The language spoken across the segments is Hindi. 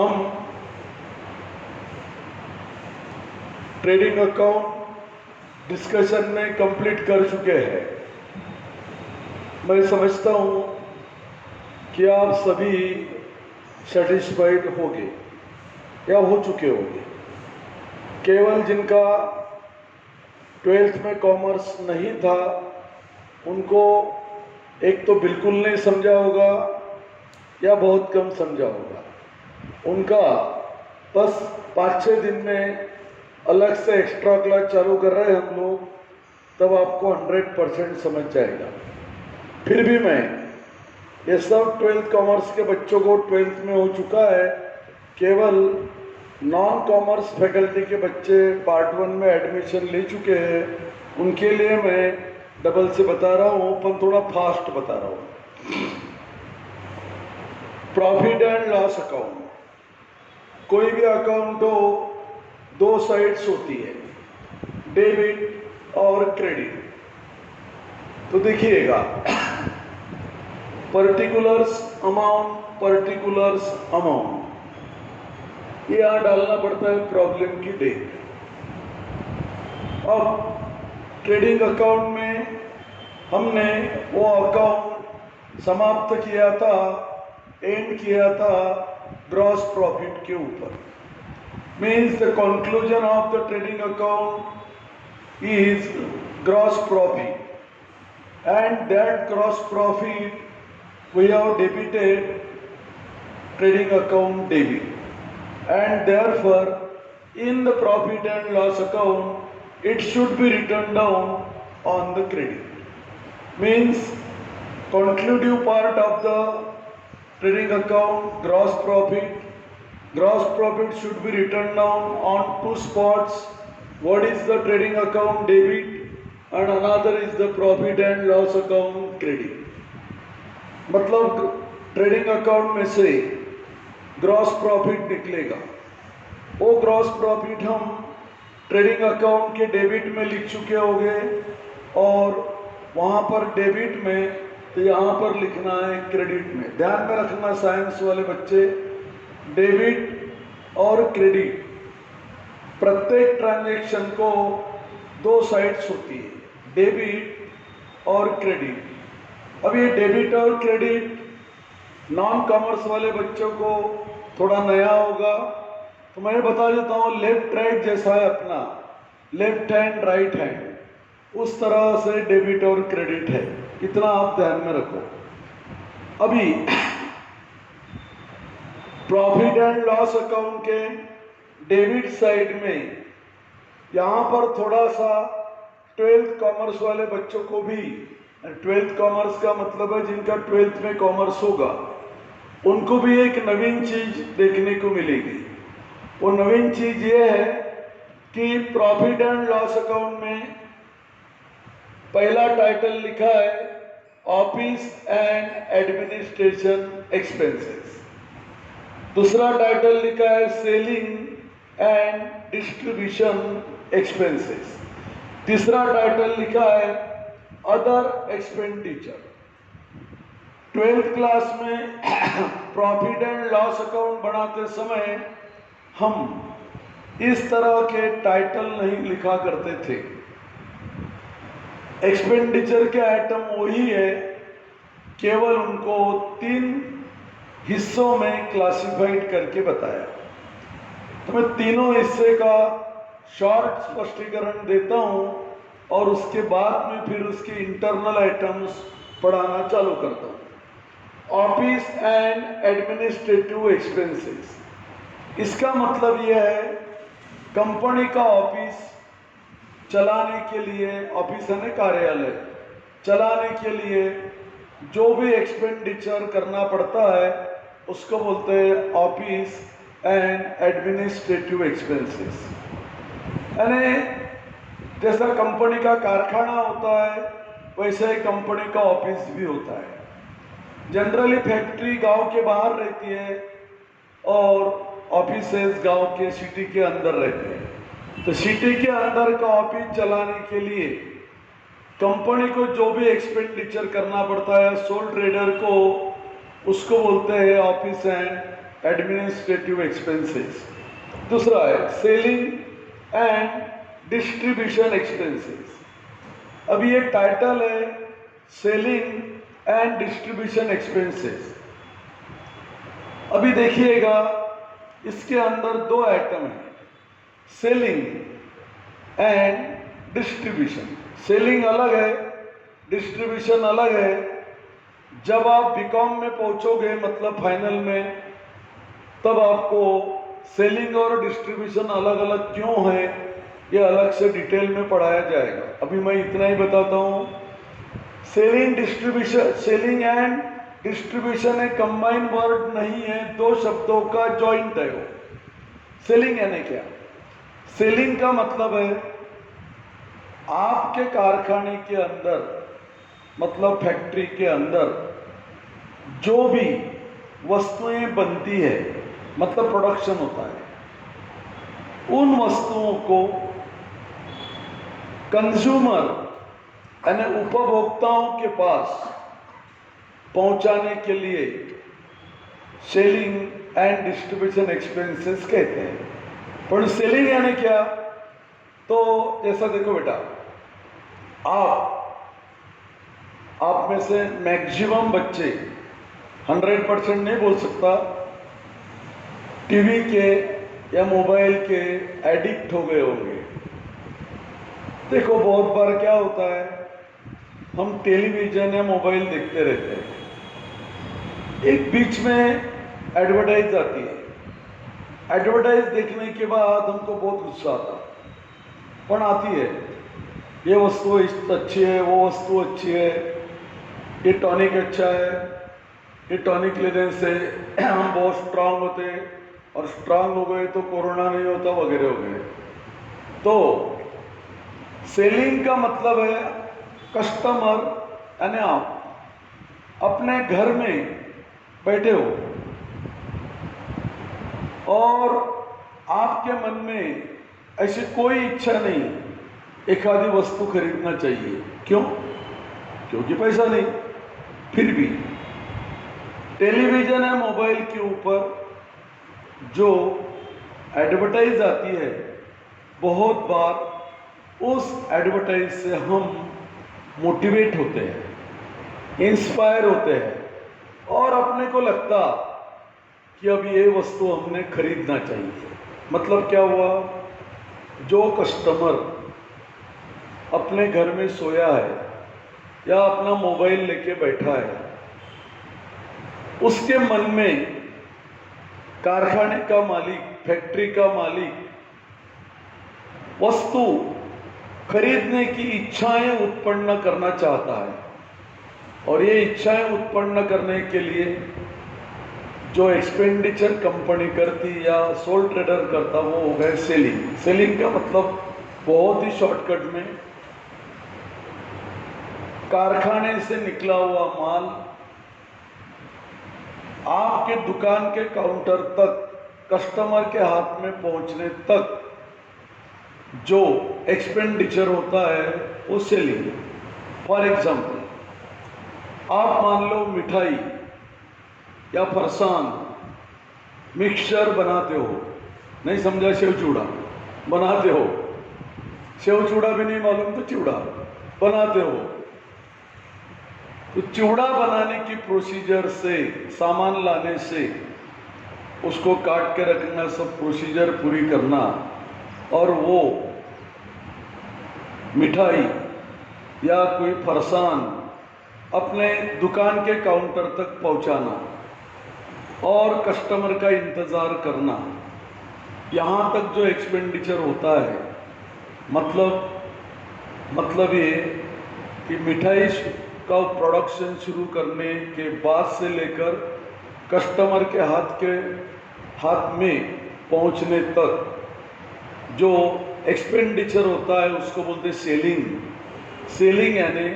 हम ट्रेडिंग अकाउंट डिस्कशन में कंप्लीट कर चुके हैं। मैं समझता हूँ कि आप सभी सेटिस्फाइड होंगे या हो चुके होंगे। केवल जिनका 12th में कॉमर्स नहीं था उनको एक तो बिल्कुल नहीं समझा होगा या बहुत कम समझा होगा। उनका बस 5-6 दिन में अलग से एक्स्ट्रा क्लास चालू कर रहे हैं हम लोग, तब आपको 100% समझ जाएगा। फिर भी मैं ये सब 12th कॉमर्स के बच्चों को 12th में हो चुका है, केवल नॉन कॉमर्स फैकल्टी के बच्चे पार्ट 1 में एडमिशन ले चुके हैं, उनके लिए मैं डबल से बता रहा हूँ, पर थोड़ा फास्ट बता रहा हूँ। प्रॉफिट एंड लॉस अकाउंट, कोई भी अकाउंट हो, 2 साइड्स होती है, डेबिट और क्रेडिट। तो देखिएगा, पर्टिकुलर्स अमाउंट ये यहाँ डालना पड़ता है प्रॉब्लम की डेट। अब ट्रेडिंग अकाउंट में हमने वो अकाउंट समाप्त किया था, एंड किया था ग्रॉस प्रॉफिट के ऊपर। Means the conclusion of the trading account is gross profit, and that gross profit we have debited trading account debit, and therefore in the profit and loss account it should be written down on the credit. Means conclusive part of the trading account, gross profit should be written down on 2 spots. What is the trading account debit and another is the profit and loss account credit. मतलब ट्रेडिंग अकाउंट में से ग्रॉस प्रॉफिट निकलेगा, वो ग्रॉस प्रॉफिट हम ट्रेडिंग अकाउंट के डेबिट में लिख चुके होंगे, और वहाँ पर डेबिट में तो यहाँ पर लिखना है क्रेडिट में। ध्यान में रखना साइंस वाले बच्चे, डेबिट और क्रेडिट, प्रत्येक ट्रांजैक्शन को 2 साइड्स होती है, डेबिट और क्रेडिट। अब ये डेबिट और क्रेडिट नॉन कॉमर्स वाले बच्चों को थोड़ा नया होगा, तो मैं बता देता हूँ, लेफ्ट राइट जैसा है अपना, लेफ्ट हैंड राइट हैंड, उस तरह से डेबिट और क्रेडिट है, इतना आप ध्यान में रखो। अभी प्रॉफिट एंड लॉस अकाउंट के डेबिट साइड में यहाँ पर थोड़ा सा 12th कॉमर्स वाले बच्चों को भी, 12th कॉमर्स का मतलब है जिनका 12th में कॉमर्स होगा, उनको भी एक नवीन चीज देखने को मिलेगी। वो नवीन चीज ये है कि प्रॉफिट एंड लॉस अकाउंट में पहला टाइटल लिखा है ऑफिस एंड एडमिनिस्ट्रेशन एक्सपेंसेस, दूसरा टाइटल लिखा है सेलिंग एंड डिस्ट्रीब्यूशन एक्सपेंसेस, तीसरा टाइटल लिखा है अदर एक्सपेंडिचर। 12th क्लास में प्रॉफिट एंड लॉस अकाउंट बनाते समय हम इस तरह के टाइटल नहीं लिखा करते थे। एक्सपेंडिचर के आइटम वही है, केवल उनको 3 हिस्सों में क्लासिफाइड करके बताया। तो मैं तीनों हिस्से का शॉर्ट स्पष्टीकरण देता हूं और उसके बाद में फिर उसके इंटरनल आइटम्स पढ़ाना चालू करता हूं। ऑफिस एंड एडमिनिस्ट्रेटिव एक्सपेंसेस, इसका मतलब यह है कंपनी का ऑफिस चलाने के लिए, ऑफिस है ना कार्यालय, चलाने के लिए जो भी एक्सपेंडिचर करना पड़ता है उसको बोलते हैं ऑफिस एंड एडमिनिस्ट्रेटिव एक्सपेंसेस। यानी जैसा कंपनी का कारखाना होता है वैसे ही कंपनी का ऑफिस भी होता है। जनरली फैक्ट्री गांव के बाहर रहती है और ऑफिसेस गांव के सिटी के अंदर रहते हैं। तो सिटी के अंदर का ऑफिस चलाने के लिए कंपनी को जो भी एक्सपेंडिचर करना पड़ता है सोल ट्रेडर को, उसको बोलते हैं ऑफिस एंड एडमिनिस्ट्रेटिव एक्सपेंसेस। दूसरा है सेलिंग एंड डिस्ट्रीब्यूशन एक्सपेंसेस। अभी ये टाइटल है सेलिंग एंड डिस्ट्रीब्यूशन एक्सपेंसेस। अभी देखिएगा इसके अंदर दो आइटम है, सेलिंग एंड डिस्ट्रीब्यूशन। सेलिंग अलग है, डिस्ट्रीब्यूशन अलग है। जब आप बीकॉम में पहुंचोगे मतलब फाइनल में, तब आपको सेलिंग और डिस्ट्रीब्यूशन अलग अलग क्यों है ये अलग से डिटेल में पढ़ाया जाएगा। अभी मैं इतना ही बताता हूँ। Selling distribution, selling and distribution एक कंबाइन वर्ड नहीं है, दो शब्दों का जॉइंट है वो। सेलिंग यानी क्या? सेलिंग का मतलब है आपके कारखाने के अंदर मतलब फैक्ट्री के अंदर जो भी वस्तुएं बनती है मतलब प्रोडक्शन होता है, उन वस्तुओं को कंज्यूमर यानी उपभोक्ताओं के पास पहुंचाने के लिए सेलिंग एंड डिस्ट्रीब्यूशन एक्सपेंसेस कहते हैं। पर सेलिंग यानी क्या? तो जैसा देखो बेटा, आप में से मैक्सिमम बच्चे 100% नहीं बोल सकता, टीवी के या मोबाइल के एडिक्ट हो गए होंगे। देखो बहुत बार क्या होता है, हम टेलीविजन या मोबाइल देखते रहते हैं, एक बीच में एडवर्टाइज आती है। एडवर्टाइज देखने के बाद हमको बहुत गुस्सा आता, पण आती है, ये वस्तु अच्छी है, वो वस्तु अच्छी है, ये टॉनिक अच्छा है, ये टॉनिक लेने से हम बहुत स्ट्रांग होते हैं और स्ट्रांग हो गए तो कोरोना नहीं होता वगैरह वगैरह। तो सेलिंग का मतलब है कस्टमर यानी आप अपने घर में बैठे हो और आपके मन में ऐसी कोई इच्छा नहीं एक आधी वस्तु खरीदना चाहिए। क्यों? क्योंकि पैसा नहीं। फिर भी टेलीविजन या मोबाइल के ऊपर जो एडवर्टाइज आती है, बहुत बार उस एडवर्टाइज से हम मोटिवेट होते हैं, इंस्पायर होते हैं और अपने को लगता कि अब ये वस्तु हमने खरीदना चाहिए। मतलब क्या हुआ, जो कस्टमर अपने घर में सोया है या अपना मोबाइल लेके बैठा है, उसके मन में कारखाने का मालिक, फैक्ट्री का मालिक वस्तु खरीदने की इच्छाएं उत्पन्न करना चाहता है। और ये इच्छाएं उत्पन्न करने के लिए जो एक्सपेंडिचर कंपनी करती या सोल ट्रेडर करता, वो हो गए सेलिंग। सेलिंग का मतलब बहुत ही शॉर्टकट में, कारखाने से निकला हुआ माल आपके दुकान के काउंटर तक, कस्टमर के हाथ में पहुंचने तक जो एक्सपेंडिचर होता है वो सेलिंग। फॉर एग्जाम्पल, आप मान लो मिठाई या फरसान, मिक्सचर बनाते हो, नहीं समझा, सेव चूड़ा बनाते हो, सेव चूड़ा भी नहीं मालूम तो चिवड़ा बनाते हो। तो चिवड़ा बनाने की प्रोसीजर से, सामान लाने से, उसको काट के रखना, सब प्रोसीजर पूरी करना और वो मिठाई या कोई फरसान अपने दुकान के काउंटर तक पहुंचाना और कस्टमर का इंतज़ार करना, यहाँ तक जो एक्सपेंडिचर होता है, मतलब ये कि मिठाई का प्रोडक्शन शुरू करने के बाद से लेकर कस्टमर के हाथ में पहुंचने तक जो एक्सपेंडिचर होता है उसको बोलते हैं सेलिंग। सेलिंग यानी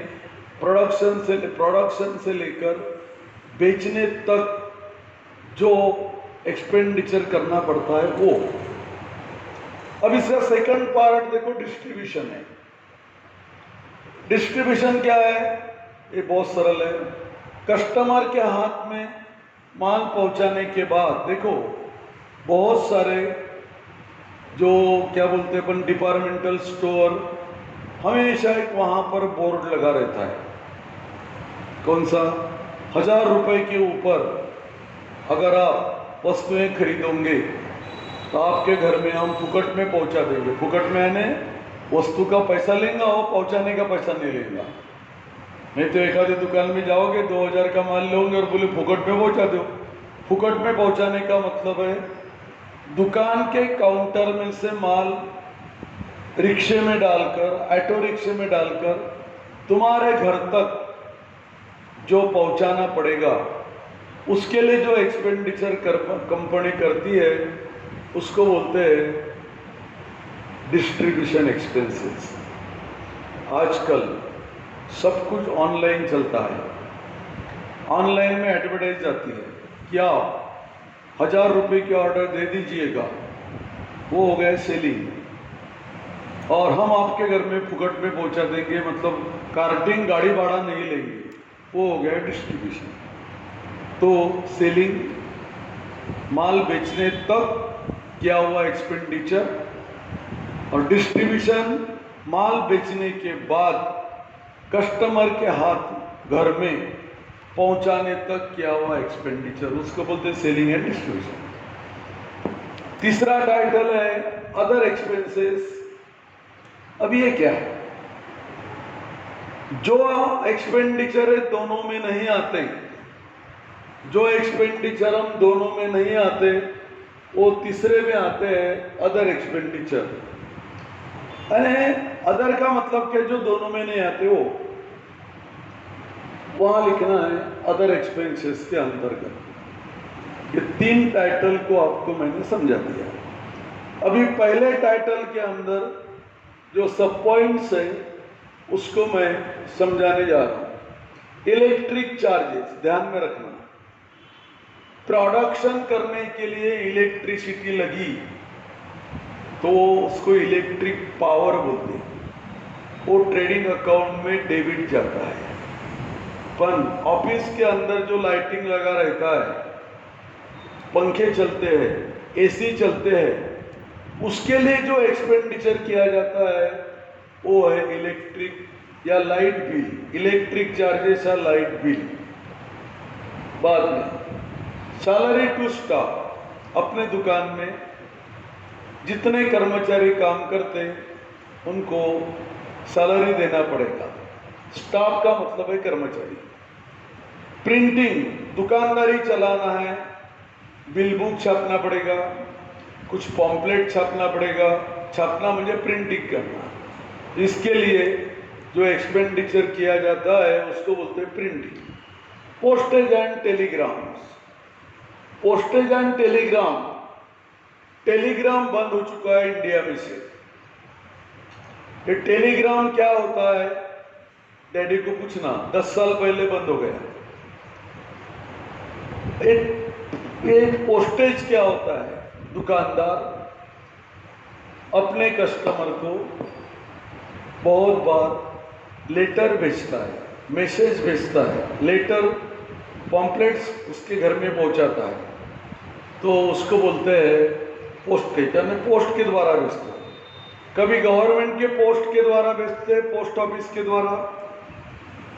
प्रोडक्शन से लेकर बेचने तक जो एक्सपेंडिचर करना पड़ता है वो। अब इसका सेकंड पार्ट देखो, डिस्ट्रीब्यूशन है। डिस्ट्रीब्यूशन क्या है? ये बहुत सरल है। कस्टमर के हाथ में माल पहुंचाने के बाद देखो बहुत सारे जो क्या बोलते हैं अपन डिपार्टमेंटल स्टोर, हमेशा एक वहाँ पर बोर्ड लगा रहता है। कौन सा? 1000 रुपये के ऊपर अगर आप वस्तुएं खरीदोगे तो आपके घर में हम फुकट में पहुंचा देंगे। फुकट में यानी वस्तु का पैसा लेंगे और पहुंचाने का पैसा नहीं लेंगे। नहीं तो एक आधी दुकान में जाओगे 2000 का माल लोगे और बोले फुकट में पहुंचा दो। फुकट में पहुंचाने का मतलब है दुकान के काउंटर में से माल रिक्शे में डालकर, ऑटो रिक्शे में डालकर तुम्हारे घर तक जो पहुंचाना पड़ेगा, उसके लिए जो एक्सपेंडिचर कंपनी करती है उसको बोलते हैं डिस्ट्रीब्यूशन एक्सपेंसेस। आजकल सब कुछ ऑनलाइन चलता है। ऑनलाइन में एडवर्टाइज आती है कि आप 1000 रुपये की ऑर्डर दे दीजिएगा, वो हो गया सेलिंग, और हम आपके घर में फुकट में पहुंचा देंगे, मतलब कार्टिंग गाड़ी भाड़ा नहीं लेंगे, वो हो गया डिस्ट्रीब्यूशन। तो सेलिंग माल बेचने तक किया हुआ एक्सपेंडिचर, और डिस्ट्रीब्यूशन माल बेचने के बाद कस्टमर के हाथ घर में पहुंचाने तक किया हुआ एक्सपेंडिचर, उसको बोलते हैं सेलिंग एंड डिस्ट्रीब्यूशन। तीसरा टाइटल है अदर एक्सपेंसेस। अब ये क्या है? जो एक्सपेंडिचर है दोनों में नहीं आते, जो एक्सपेंडिचर हम दोनों में नहीं आते वो तीसरे में आते हैं अदर एक्सपेंडिचर। अरे अदर का मतलब क्या? जो दोनों में नहीं आते वो वहां लिखना है अदर एक्सपेंसेस के अंतर्गत। ये 3 टाइटल को आपको मैंने समझा दिया। अभी पहले टाइटल के अंदर जो सब पॉइंट्स है उसको मैं समझाने जा रहा हूं। इलेक्ट्रिक चार्जेस ध्यान में रखना। प्रोडक्शन करने के लिए इलेक्ट्रिसिटी लगी तो उसको इलेक्ट्रिक पावर बोलते हैं। वो ट्रेडिंग अकाउंट में डेबिट जाता है। पर ऑफिस के अंदर जो लाइटिंग लगा रहता है, पंखे चलते हैं, एसी चलते हैं, उसके लिए जो एक्सपेंडिचर किया जाता है वो है इलेक्ट्रिक या लाइट बिल, इलेक्ट्रिक चार्जेस या लाइट बिल। बाद में सैलरी टू स्टाफ, अपने दुकान में जितने कर्मचारी काम करते हैं उनको सैलरी देना पड़ेगा। स्टाफ का मतलब है कर्मचारी। प्रिंटिंग, दुकानदारी चलाना है, बिल बुक छापना पड़ेगा, कुछ पॉम्पलेट छापना पड़ेगा। छापना मुझे प्रिंटिंग करना। इसके लिए जो एक्सपेंडिचर किया जाता है उसको बोलते हैं printing. Postage and telegrams, postage and Telegram, Telegram बंद हो चुका है इंडिया में से। ये टेलीग्राम क्या होता है? डैडी को पूछना, 10 साल पहले बंद हो गया। एक पोस्टेज क्या होता है? दुकानदार अपने कस्टमर को बहुत बार लेटर भेजता है, मैसेज भेजता है, लेटर पॉम्पलेट्स उसके घर में पहुंचाता है, तो उसको बोलते हैं पोस्टेज, यानी पोस्ट के द्वारा भेजते हैं। कभी गवर्नमेंट के पोस्ट के द्वारा भेजते हैं, पोस्ट ऑफिस के द्वारा,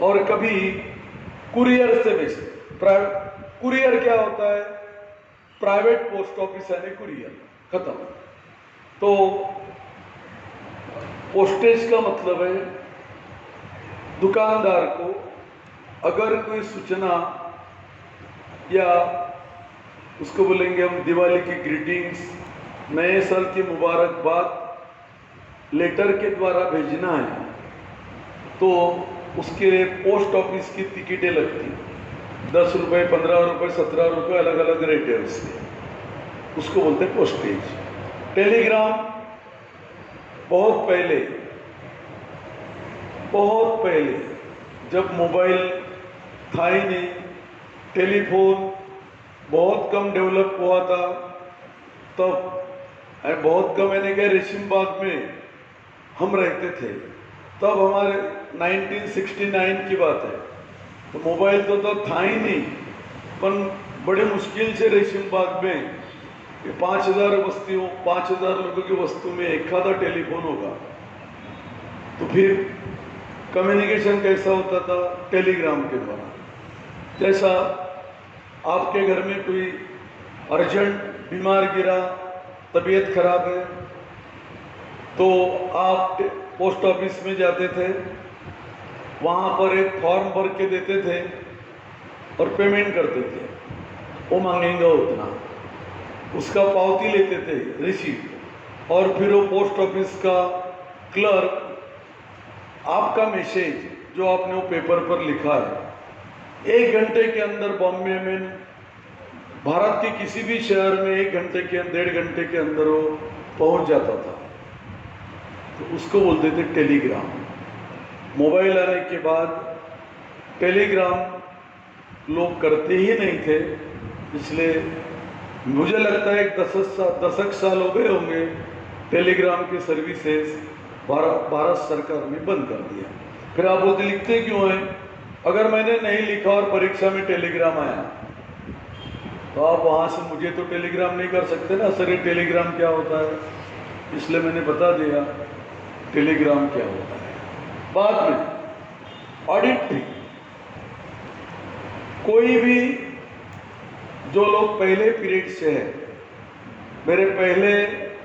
और कभी कुरियर से भेजते। कुरियर क्या होता है? प्राइवेट पोस्ट ऑफिस यानी कुरियर, खत्म। तो पोस्टेज का मतलब है दुकानदार को अगर कोई सूचना या उसको बोलेंगे हम दिवाली की ग्रीटिंग्स, नए साल की मुबारकबाद लेटर के द्वारा भेजना है तो उसके लिए पोस्ट ऑफिस की टिकटें लगती, 10 रुपये, 15 रुपये, 17 रुपये, अलग अलग रेट है उसके, उसको बोलते हैं पोस्टेज। टेलीग्राम बहुत पहले जब मोबाइल था ही नहीं, टेलीफोन बहुत कम डेवलप हुआ था, तब बहुत कम यानी कि रेशीम बाग में हम रहते थे, तब हमारे 1969 की बात है। तो मोबाइल तो था ही नहीं, पर बड़े मुश्किल से रेशम बाग में 5,000 लोगों की वस्तु में एक आधा टेलीफोन होगा। तो फिर कम्युनिकेशन कैसा होता था? टेलीग्राम के द्वारा। जैसा आपके घर में कोई अर्जेंट बीमार गिरा, तबीयत खराब है, तो आप पोस्ट ऑफिस में जाते थे, वहाँ पर एक फॉर्म भर के देते थे और पेमेंट करते थे। वो मांगेंगे उतना, उसका पावती लेते थे, रिसीट, और फिर वो पोस्ट ऑफिस का क्लर्क आपका मैसेज जो आपने वो पेपर पर लिखा है 1 घंटे के अंदर बॉम्बे में, भारत के किसी भी शहर में 1 घंटे के 1.5 घंटे के अंदर वो पहुंच जाता था। तो उसको बोलते थे टेलीग्राम। मोबाइल आने के बाद टेलीग्राम लोग करते ही नहीं थे, इसलिए मुझे लगता है 10 साल हो गए होंगे टेलीग्राम की सर्विसेज भारत सरकार ने बंद कर दिया। फिर आप बोलते लिखते क्यों हैं? अगर मैंने नहीं लिखा और परीक्षा में टेलीग्राम आया तो आप वहाँ से मुझे तो टेलीग्राम नहीं कर सकते ना, सर ये टेलीग्राम क्या होता है, इसलिए मैंने बता दिया टेलीग्राम क्या होता है। बाद में ऑडिट भी, कोई भी जो लोग पहले पीरियड से है, मेरे पहले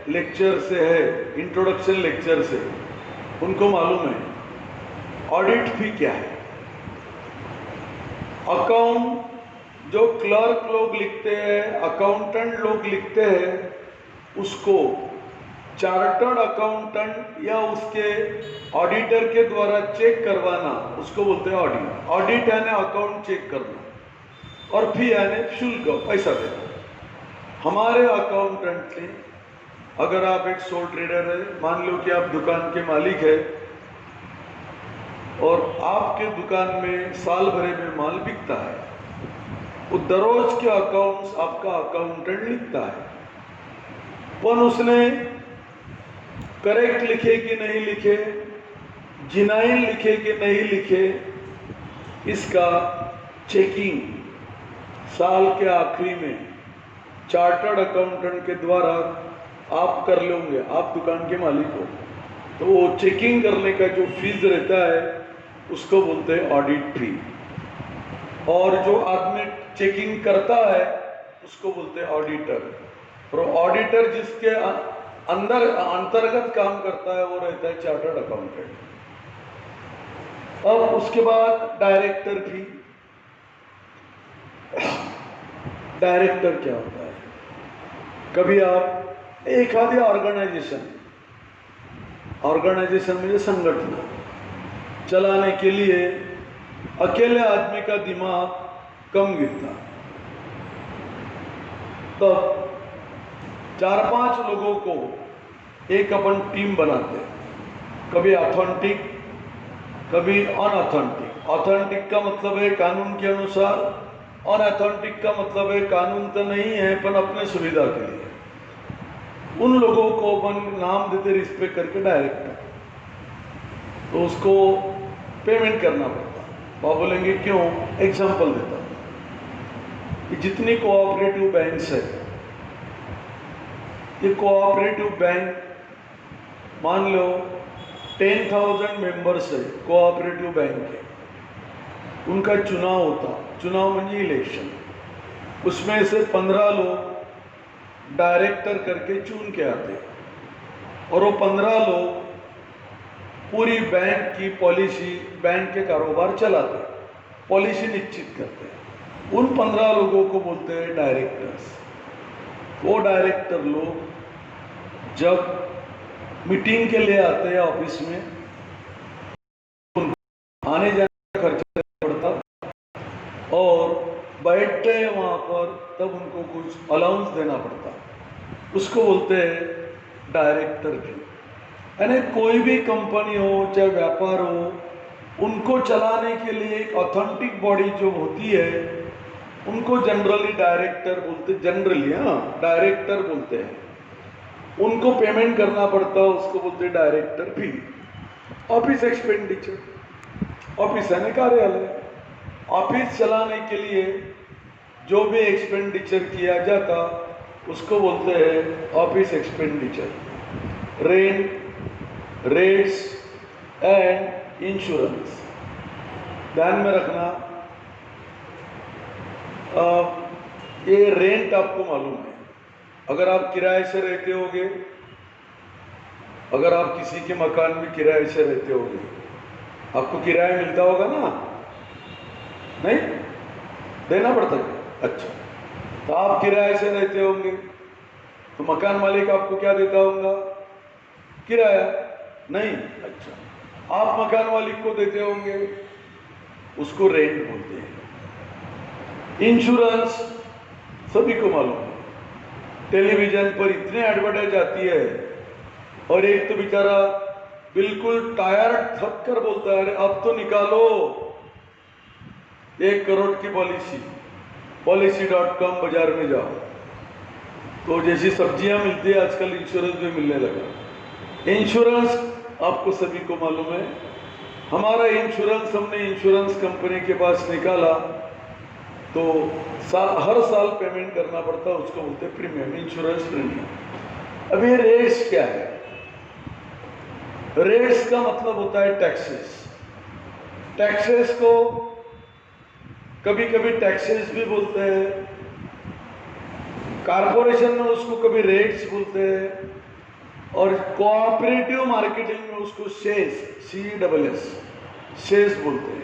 लेक्चर से है, इंट्रोडक्शन लेक्चर से, उनको मालूम है ऑडिट फी क्या है। अकाउंट जो क्लर्क लोग लिखते हैं, अकाउंटेंट लोग लिखते हैं, उसको चार्टर्ड अकाउंटेंट या उसके ऑडिटर के द्वारा चेक करवाना, उसको बोलते हैं ऑडिट। ऑडिट यानी अकाउंट चेक करना, और फी यानी शुल्क, पैसा देना। हमारे अकाउंटेंट ने, अगर आप एक सोल ट्रेडर है, मान लो कि आप दुकान के मालिक है और आपके दुकान में साल भरे में माल बिकता है, वो दररोज के अकाउंट्स आपका अकाउंटेंट लिखता है, पर उसने करेक्ट लिखे कि नहीं लिखे, जिनाइन लिखे कि नहीं लिखे, इसका चेकिंग साल के आखिरी में चार्टर्ड अकाउंटेंट के द्वारा आप कर लोगे। आप दुकान के मालिक हो, तो वो चेकिंग करने का जो फीस रहता है उसको बोलते हैं ऑडिट फी, और जो आदमी चेकिंग करता है उसको बोलते हैं ऑडिटर। और ऑडिटर जिसके अंदर अंतर्गत काम करता है वो रहता है चार्टर्ड अकाउंटेंट। अब उसके बाद डायरेक्टर फी। डायरेक्टर क्या होता है? कभी आप एक आधी ऑर्गेनाइजेशन में संगठन चलाने के लिए अकेले आदमी का दिमाग कम गिरता, तब 4-5 लोगों को एक अपन टीम बनाते, कभी ऑथेंटिक, कभी अनऑथेंटिक। ऑथेंटिक का मतलब है कानून के अनुसार, अनऑथेंटिक का मतलब है कानून तो नहीं है पर अपने सुविधा के लिए। उन लोगों को अपन नाम देते रिस्पेक्ट करके डायरेक्टर, तो उसको पेमेंट करना पड़ता। आप बोलेंगे क्यों? एग्जाम्पल देता हूँ कि जितनी कोऑपरेटिव बैंक्स है, ये कोऑपरेटिव बैंक मान लो 10,000 मेंबर्स है कोऑपरेटिव बैंक के, उनका चुनाव होता, चुनाव म्हणजे इलेक्शन, उसमें से 15 लोग डायरेक्टर करके चुन के आते, और वो 15 लोग पूरी बैंक की पॉलिसी, बैंक के कारोबार चलाते, पॉलिसी निश्चित करते हैं। उन 15 लोगों को बोलते हैं डायरेक्टर्स। वो डायरेक्टर लोग जब मीटिंग के लिए आते हैं ऑफिस में, उनको आने जाने का खर्चा पड़ता और बैठते हैं वहाँ पर, तब उनको कुछ अलाउंस देना पड़ता, उसको बोलते हैं डायरेक्टर भी। यानी कोई भी कंपनी हो चाहे व्यापार हो, उनको चलाने के लिए एक ऑथेंटिक बॉडी जो होती है उनको जनरली डायरेक्टर बोलते, जनरली हाँ डायरेक्टर बोलते हैं। उनको पेमेंट करना पड़ता है, उसको बोलते हैं डायरेक्टर फी। ऑफिस एक्सपेंडिचर, ऑफिस है ना कार्यालय, ऑफिस चलाने के लिए जो भी एक्सपेंडिचर किया जाता उसको बोलते हैं office expenditure, rent, rates and insurance. ध्यान में रखना, ये रेंट आपको मालूम है, अगर आप किराए से रहते होगे, अगर आप किसी के मकान में किराए से रहते होगे, आपको किराया मिलता होगा ना, नहीं देना पड़ता है? अच्छा, तो आप किराए से रहते होंगे तो मकान मालिक आपको क्या देता होगा? किराया, नहीं? अच्छा, आप मकान मालिक को देते होंगे, उसको रेंट बोलते हैं। इंश्योरेंस सभी को मालूम है, टेलीविजन पर इतने एडवर्टाइज आती है और एक तो बेचारा बिल्कुल टायर थक कर बोलता है, अब तो निकालो 1 करोड़ की पॉलिसी, policy.com बाजार में जाओ, तो जैसी सब्जियां मिलती है आजकल इंश्योरेंस भी मिलने लगा। इंश्योरेंस आपको सभी को मालूम है, हमारा इंश्योरेंस हमने इंश्योरेंस कंपनी के पास निकाला तो हर साल पेमेंट करना पड़ता है, उसको बोलते हैं प्रीमियम, इंश्योरेंस प्रीमियम। अब ये रेट्स क्या है? रेट्स का मतलब होता है टैक्सेस। टैक्सेस को कभी कभी टैक्सेस भी बोलते हैं, कारपोरेशन में उसको कभी रेट्स बोलते हैं, और कोऑपरेटिव मार्केटिंग में उसको शेस, CESS, शेस बोलते हैं।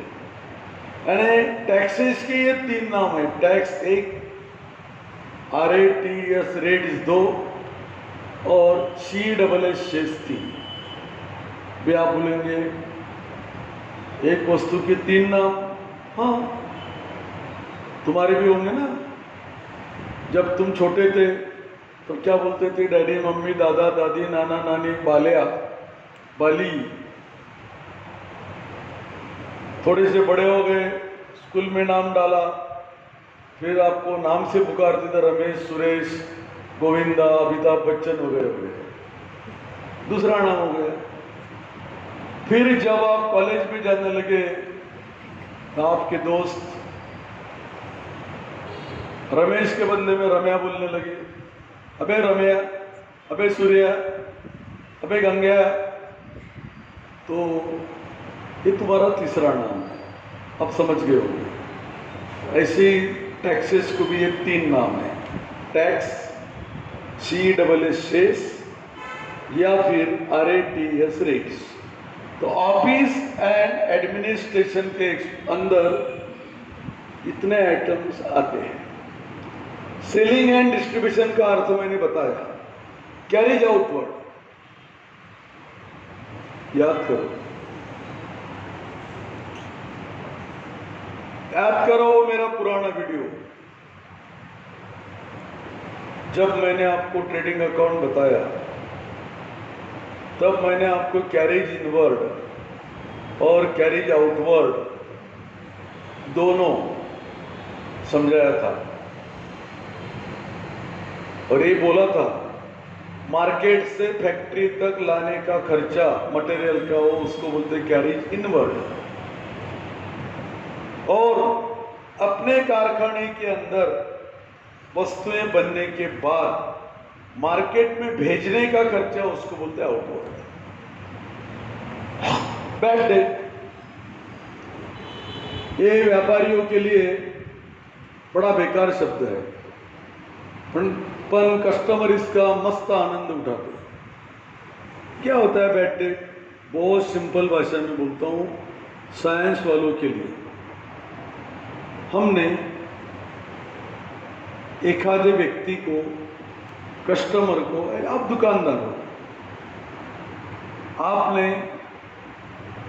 यानी टैक्सेस के ये 3 नाम है, टैक्स 1, RATS रेट्स 2 और CESS शेस 3। भी आप बोलेंगे एक वस्तु के 3 नाम, हाँ तुम्हारे भी होंगे ना। जब तुम छोटे थे तो क्या बोलते थे? डैडी, मम्मी, दादा, दादी, नाना, नानी, बालिया, बाली। थोड़े से बड़े हो गए, स्कूल में नाम डाला, फिर आपको नाम से पुकारते थे, रमेश, सुरेश, गोविंदा, अमिताभ बच्चन वगैरह वगैरह, दूसरा नाम हो गया। फिर जब आप कॉलेज में जाने लगे तो आपके दोस्त रमेश के बदले में रम्या बोलने लगे, अबे रम्या, अबे सूर्या, अबे गंगा, तो ये तुम्हारा तीसरा नाम है। अब समझ गए होंगे। ऐसे टैक्सेस को भी ये 3 नाम है, टैक्स, CESS शेस, या फिर RATS रेट्स। तो ऑफिस एंड एडमिनिस्ट्रेशन के अंदर इतने आइटम्स आते हैं। सेलिंग एंड डिस्ट्रीब्यूशन का अर्थ मैंने बताया, कैरेज आउटवर्ड, याद करो, याद करो मेरा पुराना वीडियो, जब मैंने आपको ट्रेडिंग अकाउंट बताया तब मैंने आपको कैरेज इनवर्ड और कैरेज आउटवर्ड दोनों समझाया था, और ये बोला था मार्केट से फैक्ट्री तक लाने का खर्चा मटेरियल का, वो उसको बोलते कैरेज इनवर्ड। और अपने कारखाने के अंदर वस्तुएं बनने के बाद मार्केट में भेजने का खर्चा, उसको बोलते हैं आउटवर्ड। बैड डेट, ये व्यापारियों के लिए बड़ा बेकार शब्द है, पर कस्टमर इसका मस्त आनंद उठाते हैं। क्या होता है बैड डेट? बहुत सिंपल भाषा में बोलता हूँ, साइंस वालों के लिए, हमने एक आधे व्यक्ति को, कस्टमर को, आप दुकानदार हो, आपने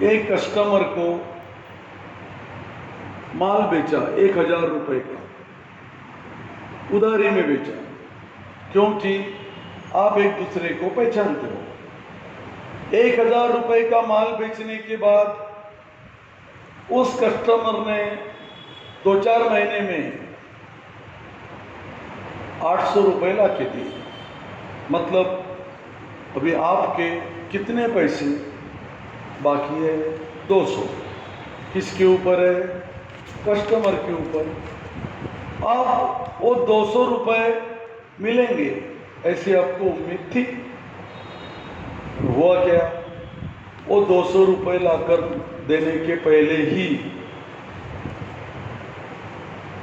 एक कस्टमर को माल बेचा 1000 रुपए का, उधारी में बेचा, क्योंकि आप एक दूसरे को पहचानते हो। 1000 रुपए का माल बेचने के बाद उस कस्टमर ने 2-4 महीने में 800 रुपए ला के दिए, मतलब अभी आपके कितने पैसे बाकी है? 200। किसके ऊपर है? कस्टमर के ऊपर। अब वो 200 रुपये मिलेंगे ऐसी आपको उम्मीद थी। हुआ क्या? वो 200 रुपये लाकर देने के पहले ही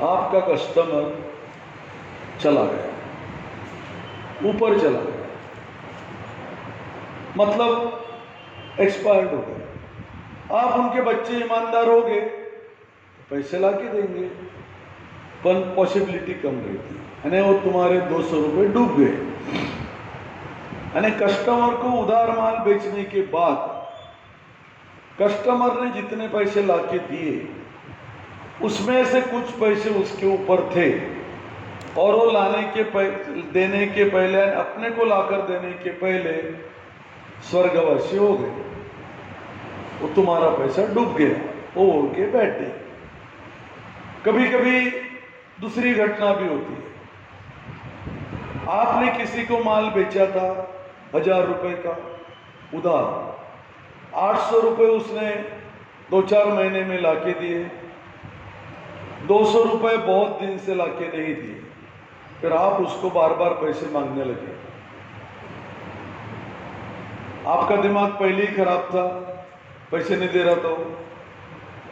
आपका कस्टमर चला गया, ऊपर चला गया, मतलब एक्सपायर्ड हो गए। आप उनके बच्चे ईमानदार हो गए, पैसे ला के देंगे, पर पॉसिबिलिटी कम रहती, यानी वो तुम्हारे 200 रुपये डूब गए। यानी कस्टमर को उधार माल बेचने के बाद कस्टमर ने जितने पैसे ला के दिए उसमें से कुछ पैसे उसके ऊपर थे, और वो देने के पहले, अपने को लाकर देने के पहले स्वर्गवासी हो गए। वो तुम्हारा पैसा डूब गया, वो उड़ के बैठ गए। कभी कभी दूसरी घटना भी होती है। आपने किसी को माल बेचा था 1000 रुपये का उधार, 800 रुपये उसने 2-4 महीने में लाके दिए, 200 रुपये बहुत दिन से लाके नहीं दिए, फिर आप उसको बार बार पैसे मांगने लगे। आपका दिमाग पहले ही खराब था, पैसे नहीं दे रहा था,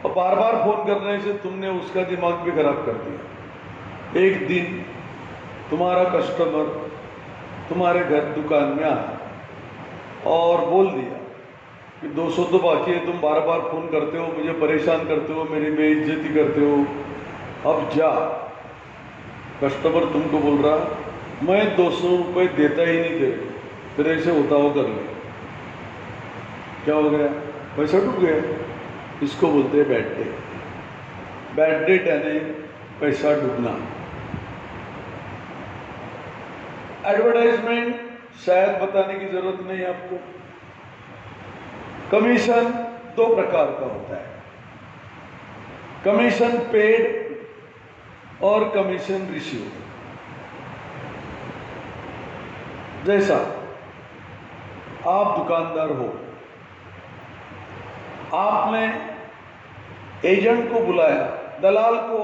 और बार बार फोन करने से तुमने उसका दिमाग भी खराब कर दिया। एक दिन तुम्हारा कस्टमर तुम्हारे घर दुकान में आया और बोल दिया कि 200 तो बाकी है, तुम बार बार फोन करते हो, मुझे परेशान करते हो, मेरी बेइज्जती करते हो, अब जा। कस्टमर तुमको बोल रहा, मैं 200 रुपये देता ही नहीं, तेरे से होता हो कर ले। क्या हो गया? पैसा डूब गया। इसको बोलते हैं बैड डेट। बैड डेट यानी पैसा डूबना। एडवर्टाइजमेंट शायद बताने की जरूरत नहीं है आपको। कमीशन 2 प्रकार का होता है, कमीशन पेड और कमीशन रिसीव। जैसा आप दुकानदार हो, आपने एजेंट को बुलाया, दलाल को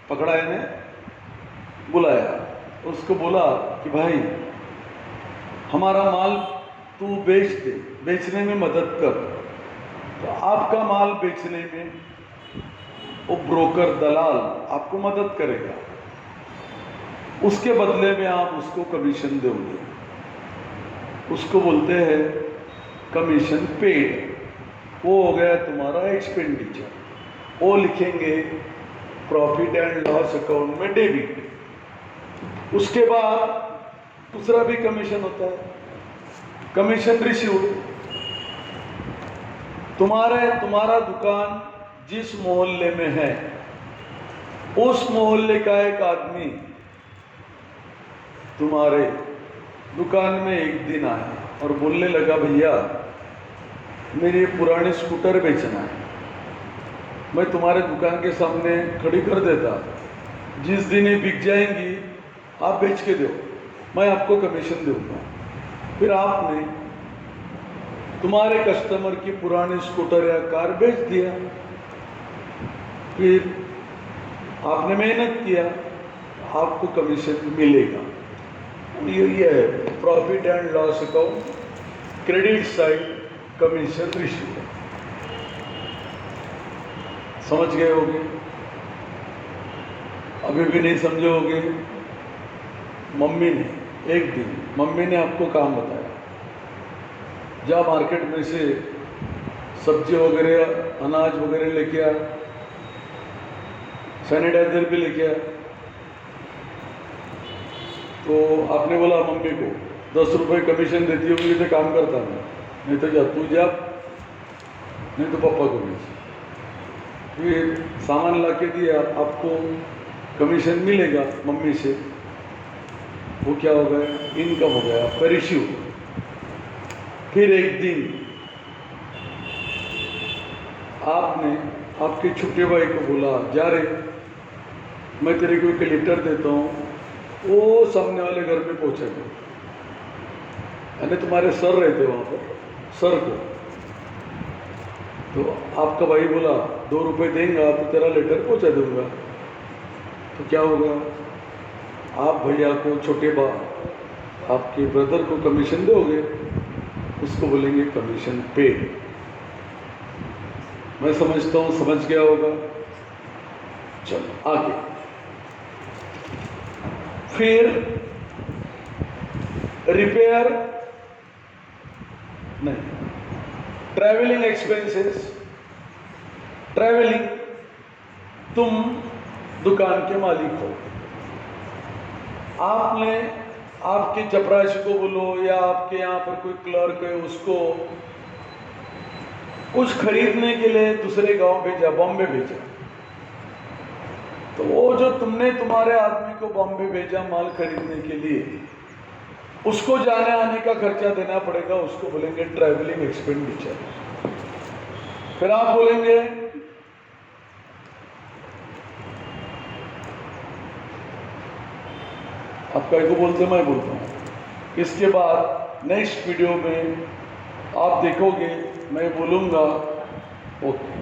पकड़ा यानी बुलाया, उसको बोला कि भाई हमारा माल तू बेच दे, बेचने में मदद कर। तो आपका माल बेचने में वो ब्रोकर दलाल आपको मदद करेगा, उसके बदले में आप उसको कमीशन दोगे, उसको बोलते हैं कमीशन पेड। वो हो गया तुम्हारा एक्सपेंडिचर, वो लिखेंगे प्रॉफिट एंड लॉस अकाउंट में डेबिट। उसके बाद दूसरा भी कमीशन होता है, कमीशन रिसीव्ड। तुम्हारा दुकान जिस मोहल्ले में है, उस मोहल्ले का एक आदमी तुम्हारे दुकान में एक दिन आया और बोलने लगा, भैया मेरी पुरानी स्कूटर बेचना है, मैं तुम्हारे दुकान के सामने खड़ी कर देता, जिस दिन ये बिक जाएंगी आप बेच के दो, मैं आपको कमीशन दूंगा। फिर आपने तुम्हारे कस्टमर की पुरानी स्कूटर या कार बेच दिया, फिर आपने मेहनत किया, आपको कमीशन मिलेगा। ये है profit and loss account, credit side, commission receive. समझ गए होगे? अभी भी नहीं समझे होगे? एक दिन मम्मी ने आपको काम बताया, जा मार्केट में से सब्जी वगैरह, अनाज वगैरह लेके आ, सैनिटाइजर भी लेके आ। तो आपने बोला मम्मी को 10 रुपये कमीशन देती होगी तो काम करता मैं, नहीं तो जा तू जा, नहीं तो पापा को भेज। फिर सामान ला के दिया, आपको कमीशन मिलेगा मम्मी से, वो क्या हो गया? इनकम हो गया आपका रिसीव। फिर एक दिन आपने आपके छोटे भाई को बोला, जा रे मैं तेरे को एक लेटर देता हूँ, वो सामने वाले घर पे पहुँचा दो। यानी तुम्हारे सर रहते वहाँ पर, सर को। तो आपका भाई बोला 2 रुपये देंगे तो तेरा लेटर पहुँचा दूंगा। तो क्या होगा, आप भैया को, छोटे आपके ब्रदर को कमीशन दोगे, उसको बोलेंगे कमीशन पेड। मैं समझता हूं समझ गया होगा। चलो आगे। फिर रिपेयर नहीं, ट्रैवलिंग एक्सपेंसेस। ट्रैवलिंग, तुम दुकान के मालिक हो, आपने आपके चपरासी को बोलो या आपके यहाँ पर कोई क्लर्क है उसको कुछ खरीदने के लिए दूसरे गांव भेजा, बॉम्बे भेजा, तो वो जो तुमने तुम्हारे आदमी को बॉम्बे भेजा माल खरीदने के लिए, उसको जाने आने का खर्चा देना पड़ेगा, उसको बोलेंगे ट्रैवलिंग एक्सपेंडिचर। फिर आप बोलेंगे आप कई को बोलते, मैं बोलता हूँ। इसके बाद नेक्स्ट वीडियो में आप देखोगे मैं बोलूँगा ओके।